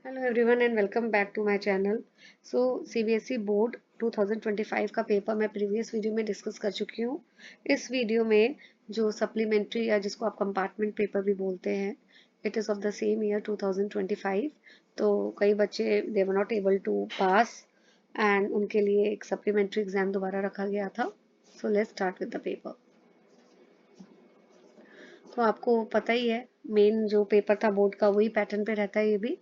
Hello everyone and welcome back to my channel. CBSE board 2025 का paper मैं previous video में discuss कर चुकी हूँ। इस वीडियो में जो सप्लीमेंट्री या जिसको आप कंपार्टमेंट पेपर भी बोलते हैं, it is of the same year 2025। तो कई बच्चे they were not able to pass and उनके लिए एक सप्लीमेंट्री एग्जाम दोबारा रखा गया था। So let's start with the paper. तो आपको पता ही है, मेन जो पेपर था बोर्ड का वही पैटर्न पे रहता है ये भी,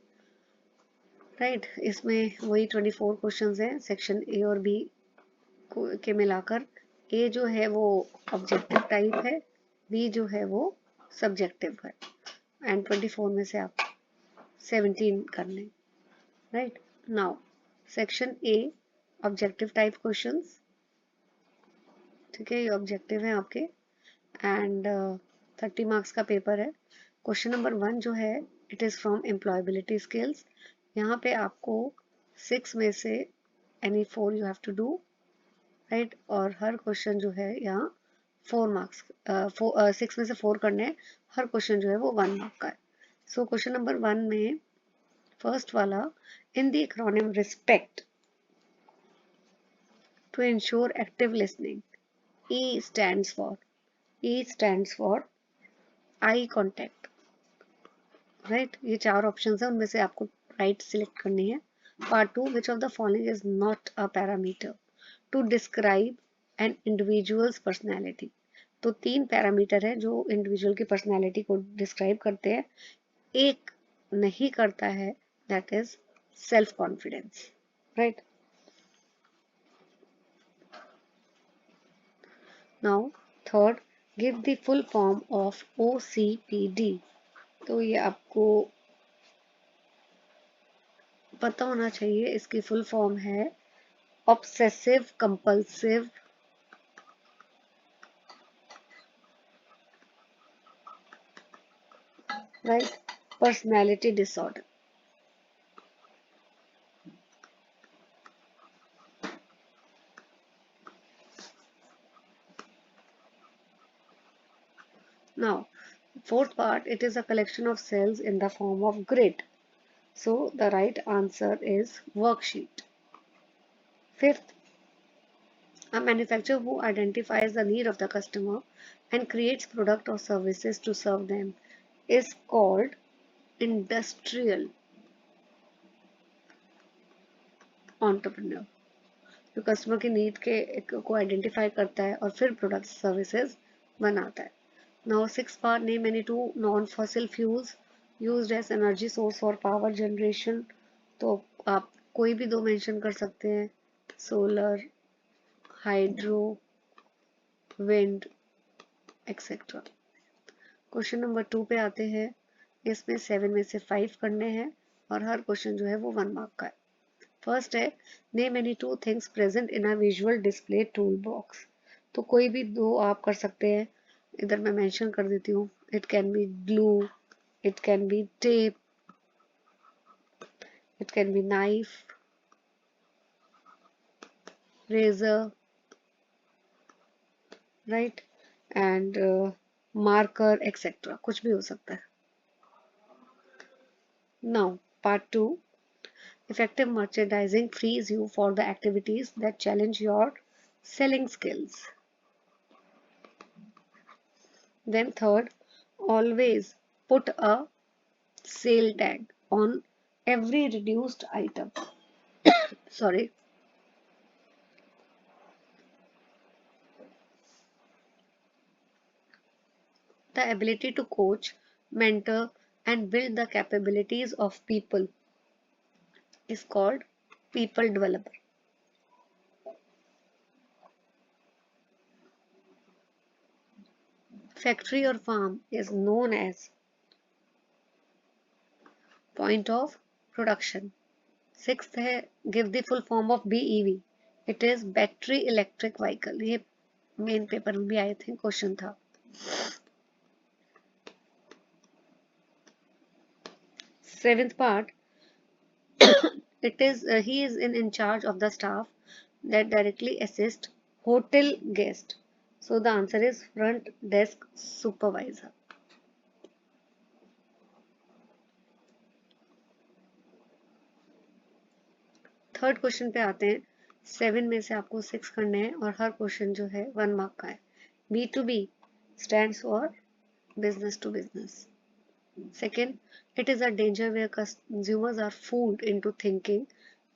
राइट। इसमें वही 24 क्वेश्चंस हैं सेक्शन ए और बी के मिलाकर। ए जो है वो ऑब्जेक्टिव टाइप है, बी जो है वो सब्जेक्टिव है एंड 24 में से आप 17 कर लें, right. Now section A objective type questions, ठीक है, ये ऑब्जेक्टिव है आपके एंड 30 मार्क्स का पेपर है। क्वेश्चन नंबर 1 जो है it is from employability skills. यहाँ पे आपको 6 में से any 4 you have to do, right. और हर क्वेश्चन जो है यहाँ 4 मार्क्स, 6 में से 4 करने हैं। हर क्वेश्चन जो है वो 1 मार्क का है। सो क्वेश्चन नंबर 1 में फर्स्ट वाला, in the acronym respect to ensure active listening, E stands for eye contact, right. ये 4 ऑप्शंस हैं, उनमें से आपको राइट सिलेक्ट करनी है। Part 2, which of the following is not a parameter to describe an individual's personality. तो 3 parameter है जो इंडिविजुअल की पर्सनैलिटी को डिस्क्राइब करते हैं, एक नहीं करता है, that is self confidence, right. Now third, give the full form of OCPD। तो ये आपको पता होना चाहिए, इसकी फुल फॉर्म है obsessive compulsive right personality disorder. Now, fourth part, it is a collection of cells in the form of grid. So, the right answer is worksheet. Fifth, a manufacturer who identifies the need of the customer and creates product or services to serve them is called industrial entrepreneur. जो customer की need के को identify करता है और फिर product services बनाता है। Now, sixth part, name any 2 non-fossil fuels used as energy source for power generation. तो आप कोई भी 2 मेंशन कर सकते हैं, solar, hydro, wind etcetera. Question number 2 पे आते हैं। इसमें 7 में से 5 करने हैं और हर क्वेश्चन जो है वो 1 मार्क का है। फर्स्ट है, name any 2 things present in a visual display tool box. तो कोई भी 2 आप कर सकते हैं, इधर मैं मेंशन कर देती हूँ। It can B glue, it can be tape, it can be knife, razor, right, and marker etc. कुछ भी हो सकता है। Now part 2, effective merchandising frees you for the activities that challenge your selling skills. Then third, always put a sale tag on every reduced item. Sorry. The ability to coach, mentor, and build the capabilities of people is called people developer. Factory or farm is known as point of production. Sixth है, give the full form of BEV. It is battery electric vehicle. ये main paper में भी आए थे, question था। Seventh part, it is he is in charge of the staff that directly assist hotel guest. So the answer is front desk supervisor. Third question पे आते हैं। 7 में से आपको 6 करने हैं और हर क्वेश्चन जो है 1 मार्क का है। B2B stands for business to business. Second, it is a danger where consumers are fooled into thinking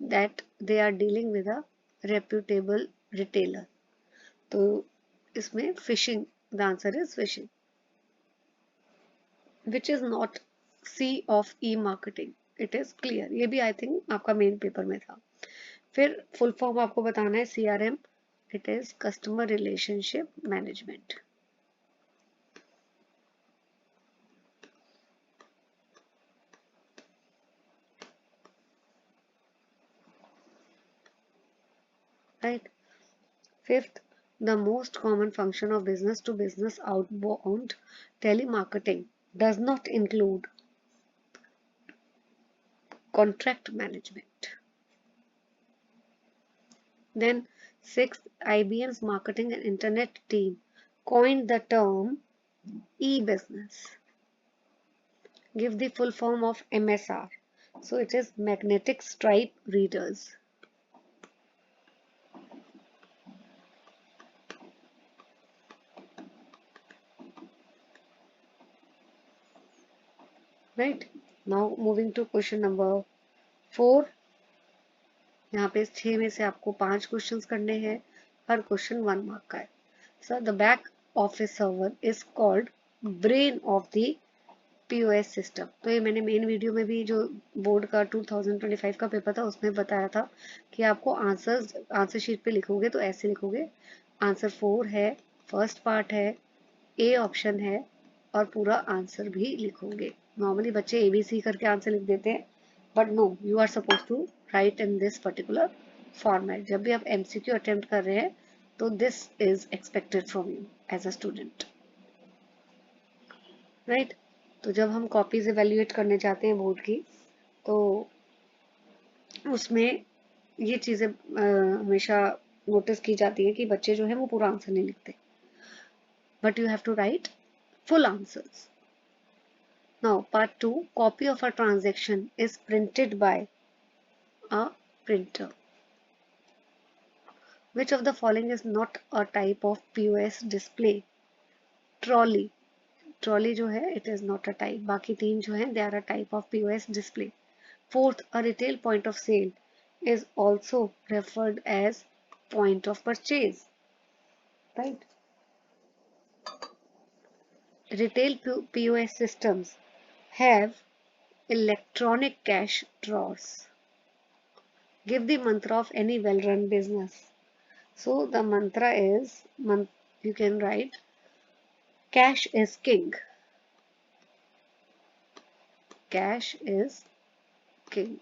that they are dealing with a reputable retailer. तो इसमें phishing, the answer is phishing, which is not C of e-marketing. It is clear. ये भी I think आपका main paper में था। फिर full form आपको बताना है CRM. It is customer relationship management. Right. Fifth, the most common function of business to business outbound telemarketing does not include contract management. Then, sixth, IBM's marketing and internet team coined the term e-business. Give the full form of MSR. So it is magnetic stripe readers. Right. Now moving to question number 4. यहाँ पे 6 में से आपको 5 questions करने हैं, हर question 1 mark का है। Sir the back office server is called brain of the POS system. तो ये मैंने मेन वीडियो में भी जो बोर्ड का 2025 का पेपर था उसमें बताया था कि आपको आंसर शीट पे लिखोगे तो ऐसे लिखोगे, आंसर 4 है, फर्स्ट पार्ट है, ए ऑप्शन है और पूरा आंसर भी लिखोगे। नॉर्मली बच्चे ABC करके आंसर लिख देते हैं, but no, you are suppose to write in this particular format. जब भी आप MCQ अटेम्प्ट कर रहे हैं तो this is expected from you as a student, right. तो जब हम कॉपीज इवेल्युएट करने जाते हैं बोर्ड की तो उसमें ये चीज़ें हमेशा नोटिस की जाती है कि बच्चे जो है वो पूरा आंसर नहीं लिखते, but you have to write full answers. Now, part 2, copy of a transaction is printed by a printer. Which of the following is not a type of POS display? Trolley. Trolley जो है, it is not a type. बाकी तीन जो हैं, they are a type of POS display. Fourth, a retail point of sale is also referred as point of purchase. Right? Retail POS systems have electronic cash drawers. Give the mantra of any well-run business. So the mantra is, you can write, cash is king. Cash is king.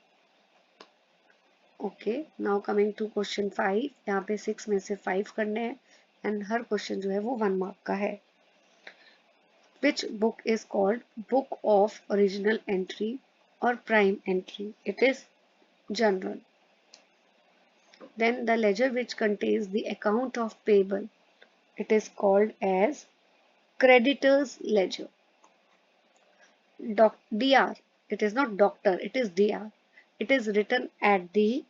Okay, now coming to question 5. यहाँ पे 6 में से 5 करने हैं and her question जो है वो 1 mark का है. Which book is called Book of Original Entry or Prime Entry? It is general. Then the ledger which contains the account of payable, it is called as creditor's ledger. DR, it is not doctor, it is DR. It is written at the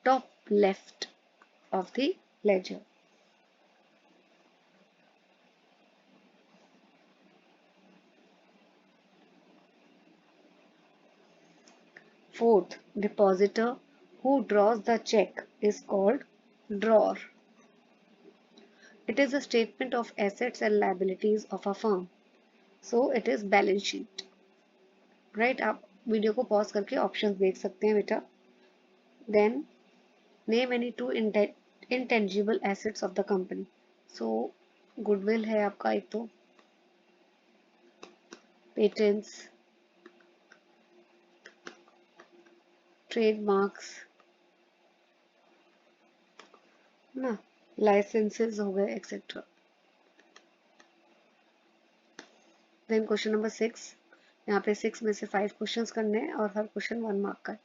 top left of the ledger. Fourth, depositor who draws the check is called drawer. It is a statement of assets and liabilities of a firm. So it is balance sheet. Right? आप video को pause करके options देख सकते हैं बेटा. Then name any two intangible assets of the company. So goodwill है आपका एक तो, patents, trademarks ना, licenses हो गए etc. Then question number 6. यहाँ पे 6 में से 5 क्वेश्चंस करने हैं और हर क्वेश्चन 1 मार्क का है.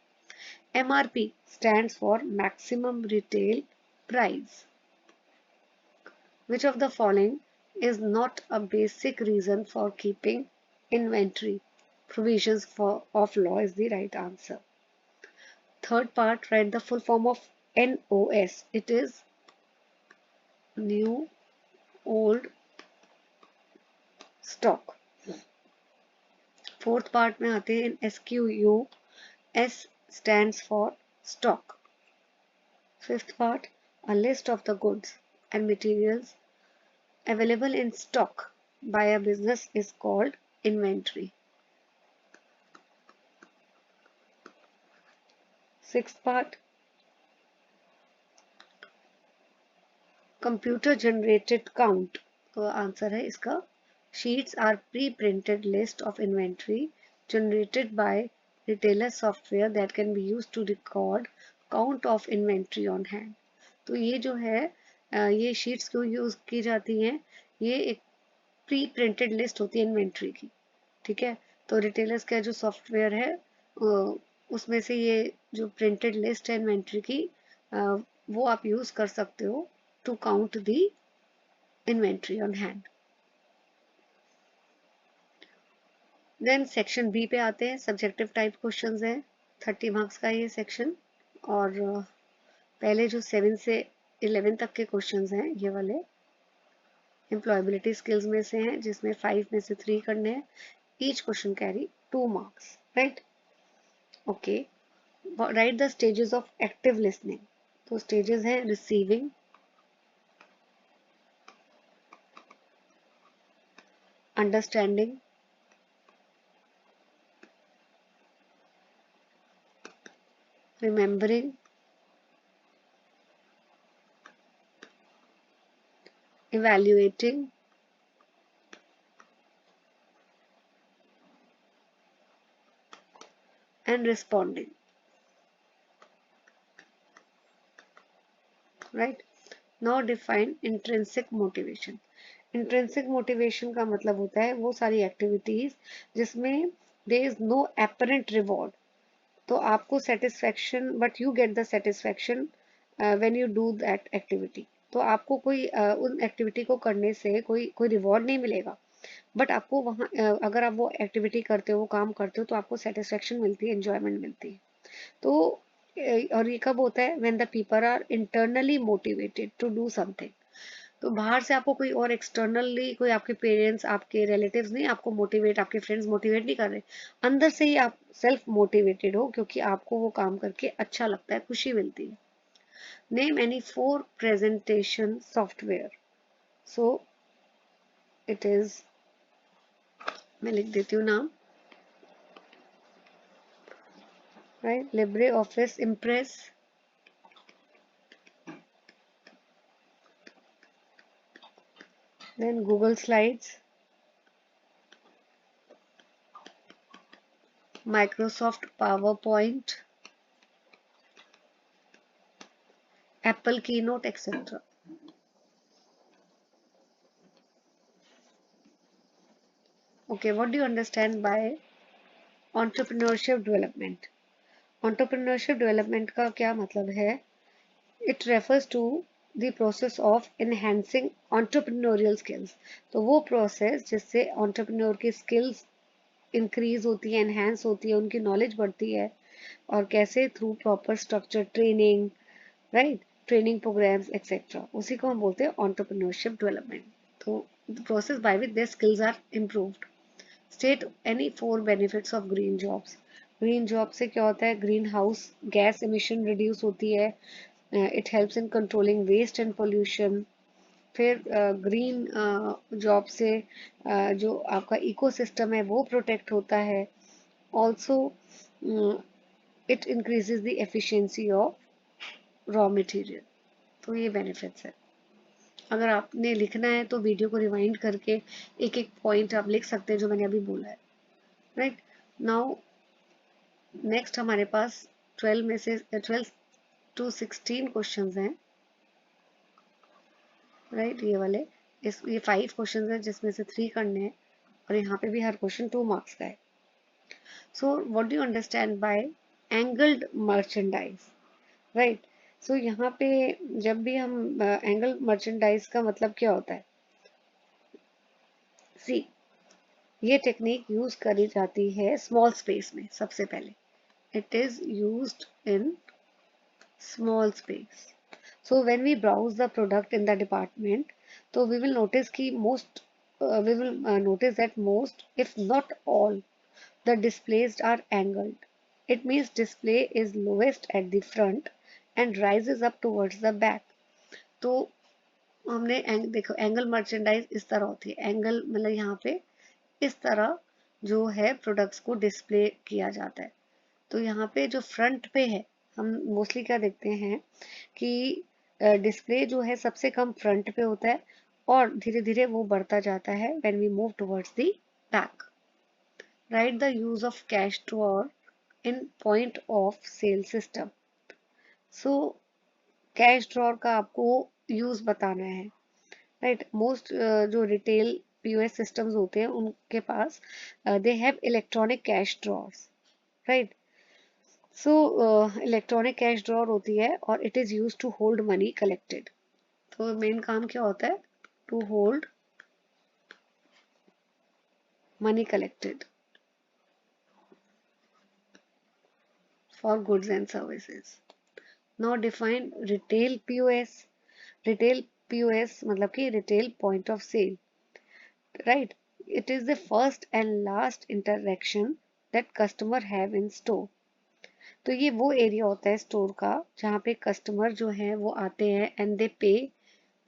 MRP stands for maximum retail price. Which of the following is not a basic reason for keeping inventory? Provisions of law is the right answer. Third part, write the full form of NOS. It is new, old, stock. Fourth part में आते हैं SQU. S stands for stock. Fifth part, a list of the goods and materials available in stock by a business is called inventory. Sixth part, computer generated count. तो answer है इसका, sheets are pre-printed list of inventory generated by retailer software that can be used to record count of inventory on hand. तो ये जो है ये sheets क्यों use की जाती हैं, ये एक प्री प्रिंटेड लिस्ट होती है इन्वेंट्री की, ठीक है। तो रिटेलर्स का जो सॉफ्टवेयर है उसमें से ये जो प्रिंटेड लिस्ट है इन्वेंट्री की वो आप यूज कर सकते हो to count the inventory on hand. Then section B पे आते हैं, सब्जेक्टिव टाइप क्वेश्चंस हैं, 30 मार्क्स का ये सेक्शन। और पहले जो 7 से 11 तक के क्वेश्चंस हैं ये वाले एम्प्लॉयबिलिटी स्किल्स में से हैं, जिसमें 5 में से 3 करने हैं। Each question carry 2 marks, right. Okay, right the stages of active listening. तो स्टेजेस हैं receiving, understanding, remembering, evaluating, and responding, right? Now define intrinsic motivation. Intrinsic motivation का मतलब होता है वो सारी एक्टिविटीज जिसमें there is no apparent reward. तो आपको satisfaction, but you get the satisfaction when you do that activity. तो आपको कोई उन एक्टिविटी को करने से कोई रिवॉर्ड नहीं मिलेगा, बट आपको वहाँ अगर आप वो एक्टिविटी करते हो, वो काम करते हो, तो आपको सेटिस्फेक्शन मिलती है, एंजॉयमेंट मिलती है। तो और ये कब होता है, when the people are internally motivated to do something. तो बाहर से आपको कोई और एक्सटर्नली कोई आपके पेरेंट्स, आपके रिलेटिव्स नहीं आपको मोटिवेट, आपके फ्रेंड्स मोटिवेट नहीं कर रहे, अंदर से ही आप सेल्फ मोटिवेटेड हो, क्योंकि आपको वो काम करके अच्छा लगता है, खुशी मिलती है। Name any 4 presentation software. So it is, मैं लिख देती हूँ नाम, right, Libre office impress, then Google Slides, Microsoft PowerPoint, Apple Keynote, etc. Okay, what do you understand by entrepreneurship development? Entrepreneurship development का क्या मतलब है? It refers to the process of enhancing entrepreneurial skills. तो वो process जिससे entrepreneur की skills increase होती है, enhance होती है, उनकी knowledge बढ़ती है, और कैसे through proper structure training, right, training programs etc. उसी को हम बोलते हैं entrepreneurship development. तो the process by which their skills are improved. State any 4 benefits of green jobs. Green job से क्या होता है, green house gas emission reduce होती है, it helps in controlling waste and pollution. फिर ग्रीन जॉब से जो आपका इकोसिस्टम है वो प्रोटेक्ट होता है। Also it increases the efficiency of raw material. तो ये बेनिफिट्स है। अगर आपने लिखना है तो वीडियो को रिवाइंड करके एक एक पॉइंट आप लिख सकते हैं जो मैंने अभी बोला है, राइट। नाउ नेक्स्ट हमारे पास 12 में से 12 to 16 क्वेश्चंस हैं, राइट। ये वाले ये 5 क्वेश्चंस हैं जिसमें से 3 करने हैं, और यहाँ पे भी हर क्वेश्चन 2 मार्क्स का है। So what do you understand by angled merchandise, right. सो यहाँ पे जब भी हम एंगल मर्चेंडाइज का मतलब क्या होता है, सी ये टेक्निक यूज करी जाती है स्मॉल स्पेस में सबसे पहले, it is used in small space. So when we browse the product in the department, so we will notice ki most we will notice that most, if not all, the displays are angled. It means display is lowest at the front and rises up towards the back. तो हमने देखो angle merchandise इस तरह होती है, angle मतलब यहाँ पे इस तरह जो है प्रोडक्ट्स को डिस्प्ले किया जाता है। तो यहाँ पे जो फ्रंट पे है, हम मोस्टली क्या देखते हैं कि डिस्प्ले जो है सबसे कम फ्रंट पे होता है और धीरे धीरे वो बढ़ता जाता है when we move towards the back. Right the use of cash drawer in point of sale system. So cash drawer का आपको यूज बताना है। राइट मोस्ट जो रिटेल पीओएस सिस्टम्स होते हैं उनके पास they have electronic cash drawers. Right so electronic cash drawer होती है और it is use to hold money collected. तो मेन काम क्या होता है? To hold money collected for goods and services. Now define retail POS. Retail POS मतलब कि retail point of sale. Right it is the first and last interaction that customer have in store. तो ये वो area होता है store का जहाँ पे कस्टमर जो है वो आते हैं and they pay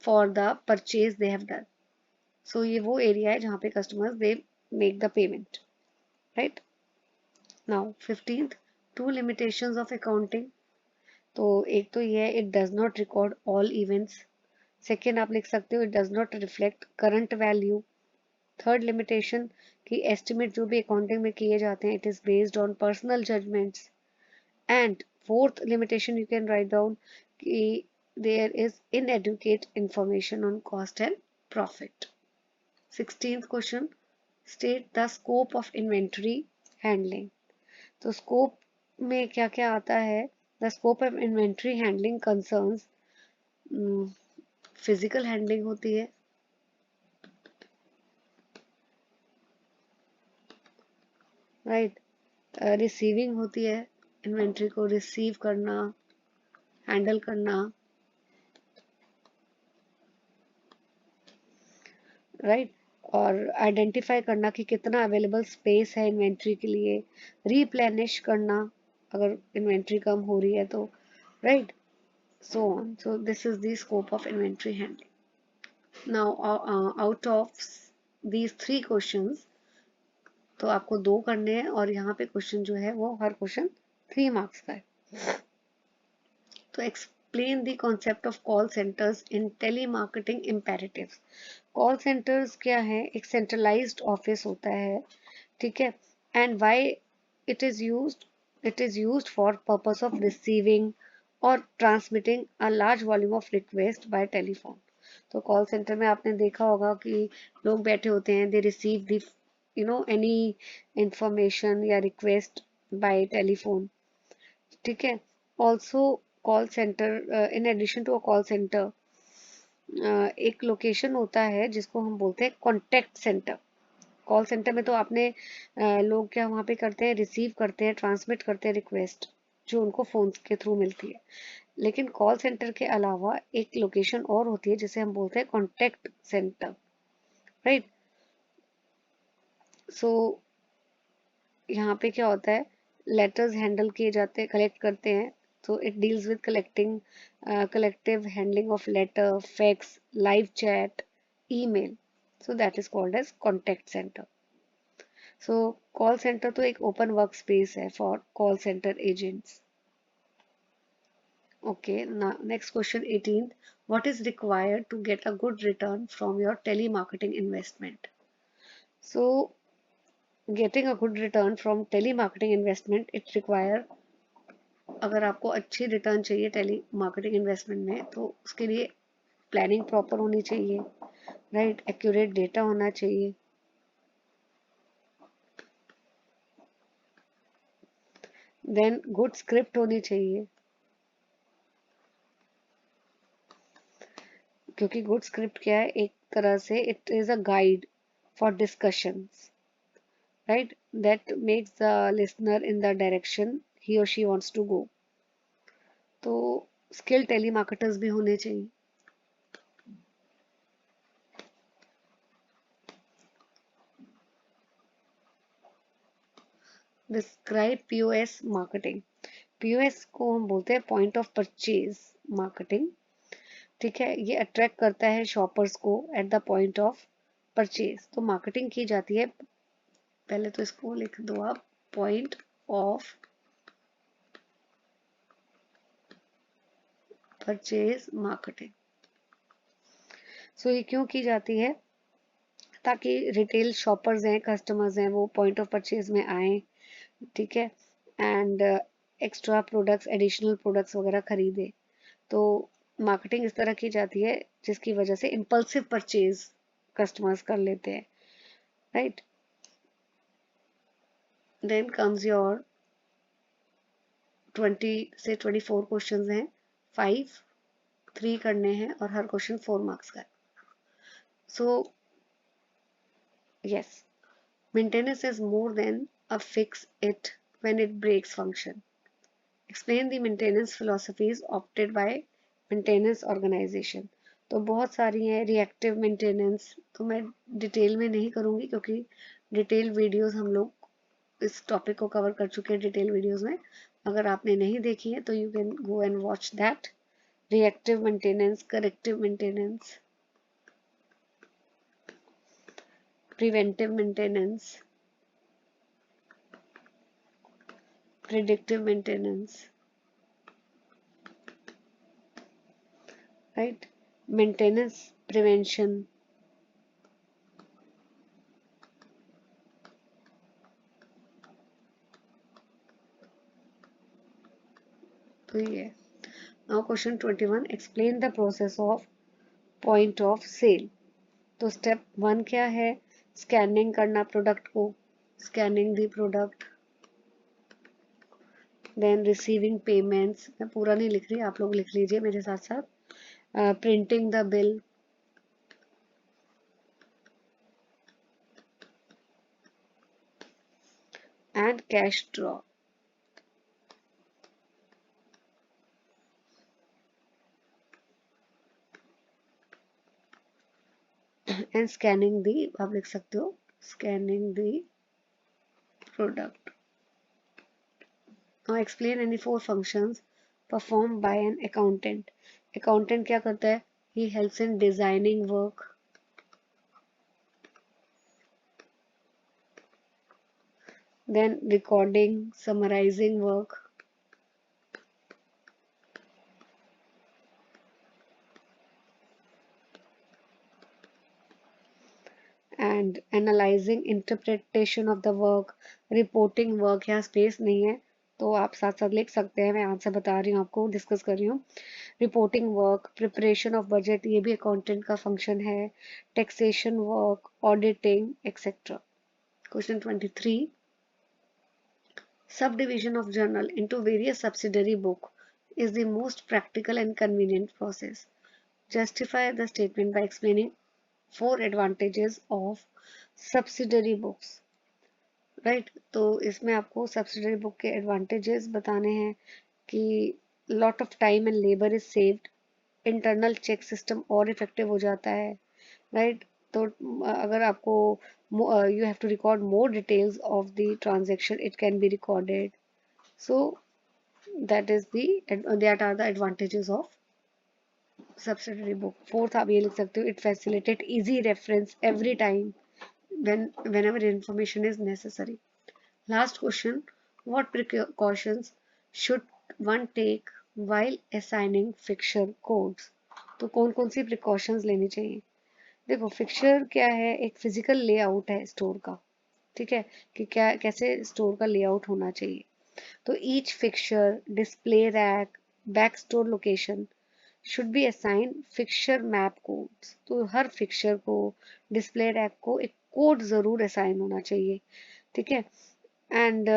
for the purchase they have done. So ये वो एरिया है जहाँ पे customers they make the payment. Right now 15th, two limitations of accounting. तो एक तो ये है it does not record all events. Second आप लिख सकते हो it does not reflect current value. Third limitation कि एस्टिमेट जो भी अकाउंटिंग में किए जाते हैं it is based on personal judgements. And fourth limitation you can write down कि there is inadequate information on cost and profit. 16th question, state the scope of inventory handling. तो scope में क्या क्या आता है? The scope of inventory handling concerns physical handling होती है, right? Receiving होती है, इन्वेंट्री को रिसीव करना, हैंडल करना। राइट और आइडेंटिफाई करना कि कितना अवेलेबल स्पेस है इन्वेंट्री के लिए, रीप्लेनिश करना अगर इन्वेंट्री कम हो रही है तो। Right so on. So this is the scope of inventory handling. Now out of these 3 questions तो आपको 2 करने हैं और यहाँ पे क्वेश्चन जो है वो हर क्वेश्चन 3 मार्क्स का है। तो explain the concept of call centres in telemarketing imperatives. Call centres क्या है? एक सेंट्रलाइज्ड ऑफिस होता है, ठीक है, and why it is used? It is used for purpose of receiving और transmitting a large volume of request by telephone. तो call centre में आपने देखा होगा कि लोग बैठे होते हैं, they receive the any information या रिक्वेस्ट बाय टेलीफोन, ठीक है। Also call centre in addition to a call centre एक लोकेशन होता है जिसको हम बोलते हैं कॉन्टेक्ट सेंटर। कॉल सेंटर में तो आपने लोग क्या वहाँ पे करते हैं, रिसीव करते हैं, ट्रांसमिट करते हैं रिक्वेस्ट जो उनको फोन के थ्रू मिलती है। लेकिन कॉल सेंटर के अलावा एक लोकेशन और होती है जिसे हम बोलते हैं कॉन्टेक्ट सेंटर। राइट सो यहाँ पे क्या होता है, लेटर्स हैंडल किए जाते हैं, कलेक्ट करते हैं। So it deals with collective handling of letter, fax, live chat, email. So that is called as contact center. So call center तो एक open workspace है for call center agents. Okay, now next question 18. What is required to get a good return from your telemarketing investment? So getting a good return from telemarketing investment, it require अगर आपको अच्छी return चाहिए tele marketing investment में तो उसके लिए planning proper होनी चाहिए। राइट एक्यूरेट डेटा होना चाहिए, देन गुड स्क्रिप्ट होनी चाहिए, क्योंकि गुड स्क्रिप्ट क्या है, एक तरह से it is a guide for discussions, right, that makes the listener in the direction he or she wants to go. तो स्किल टेलीमार्केटर्स भी होने चाहिए. Describe POS marketing. पीओएस को हम बोलते हैं पॉइंट ऑफ परचेज मार्केटिंग. ठीक है, ये अट्रैक्ट करता है शॉपर्स को at the point of purchase. तो मार्केटिंग की जाती है, पहले तो इसको लिख दो आप, पॉइंट ऑफ परचेज मार्केटिंग. सो ये क्यों की जाती है? ताकि रिटेल शॉपर्स हैं, कस्टमर्स हैं, वो पॉइंट ऑफ परचेज में आए. ठीक है, and extra products, additional products वगैरह खरीदे. तो मार्केटिंग इस तरह की जाती है जिसकी वजह से इम्पल्सिव परचेज कस्टमर्स कर लेते हैं. राइट. देन कम्स योर 20 से 24 क्वेश्चंस हैं. 5 3 करने हैं और हर क्वेश्चन 4 मार्क्स का है. सो yes, maintenance is more than a fix it when it breaks function. Explain the maintenance philosophies opted by maintenance organization. तो बहुत सारी हैं. रिएक्टिव मेंटेनेंस तो मैं डिटेल में नहीं करूँगी क्योंकि डिटेल वीडियोस हम लोग इस टॉपिक को कवर कर चुके हैं डिटेल वीडियोस में. अगर आपने नहीं देखी है तो you can go and watch that. Reactive maintenance, corrective maintenance, preventive maintenance, predictive maintenance, right? Maintenance prevention. तो ये है. Now question 21, explain the process of point of sale. तो step 1 क्या है? स्कैनिंग करना प्रोडक्ट को, scanning the product. Then receiving payments, मैं पूरा नहीं लिख रही, आप लोग लिख लीजिए मेरे साथ साथ. Printing the bill, and cash draw. And scanning the, आप लिख सकते हो scanning the product. Now explain any 4 functions performed by an accountant. Accountant क्या करता है? He helps in designing work, then recording, summarizing work, and analyzing, interpretation of the work, reporting work. यहाँ space नहीं है तो आप साथ साथ लिख सकते हैं, मैं आंसर बता रही हूँ आपको, डिस्कस कर रही हूँ. Reporting work, preparation of budget, ये भी अकाउंटेंट का फंक्शन है. Taxation work, auditing etcetera. Question 23, subdivision of journal into various subsidiary book is the most practical and convenient process. Justify the statement by explaining 4 advantages of subsidiary books. Right. तो इसमें आपको subsidiary book के advantages बताने हैं कि lot of time and labour is saved, internal check system और effective हो जाता है. राइट. तो अगर आपको you have to record more details of the transaction, it can be recorded. So that are the advantages of subsidiary book. Fourth आप ये लिख सकते हो, it facilitate easy reference every time whenever information is necessary. Last question, what precautions should one take while assigning fixture codes? तो कौन कौन सी precautions लेनी चाहिए? देखो, फिक्सचर क्या है? एक फिजिकल लेआउट है स्टोर का. ठीक है, कि क्या कैसे स्टोर का लेआउट होना चाहिए. तो each fixture, display rack, back store location should be assign fixture map codes. तो हर फिक्सचर को, डिस्प्ले रैक को एक कोड जरूर असाइन होना चाहिए. ठीक है. एंड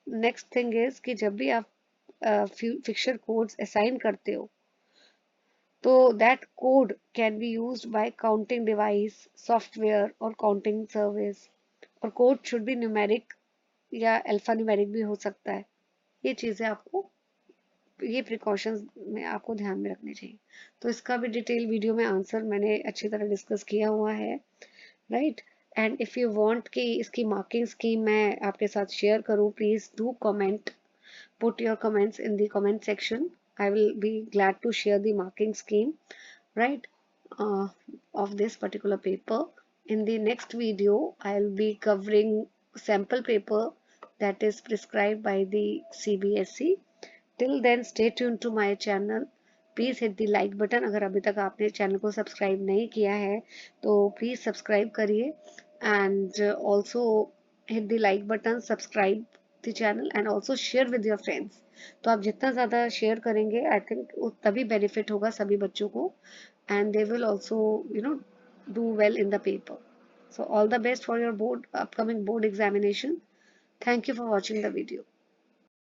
नेक्स्ट थिंग इज कि जब भी आप फिक्सचर कोड्स असाइन करते हो तो that code can be used by counting device, software और काउंटिंग सर्विस. और कोड शुड बी न्यूमेरिक या अल्फा न्यूमेरिक भी हो सकता है. ये चीज़ें आपको, ये प्रिकॉशंस में आपको ध्यान में रखने चाहिए। तो इसका भी डिटेल वीडियो में आंसर मैंने अच्छी तरह डिस्कस किया हुआ है, right. And if you want कि इसकी मार्किंग स्कीम मैं आपके साथ शेयर करूँ, please do comment, put your comments in the comment section. I will be glad to share the marking scheme, right, uh, of this particular paper. In the next video, I'll be covering sample paper that is prescribed by the CBSE. Till then, stay tuned to my channel. Please hit the like button. अगर अभी तक आपने channel को subscribe नहीं किया है तो please subscribe करिए, and also hit the like button, subscribe the channel and also share with your friends. तो आप जितना ज़्यादा शेयर करेंगे, आई थिंक तभी बेनिफिट होगा सभी बच्चों को, and they will also, you know, do well in the paper. So all the best for your board, upcoming board examination. Thank you for watching the video.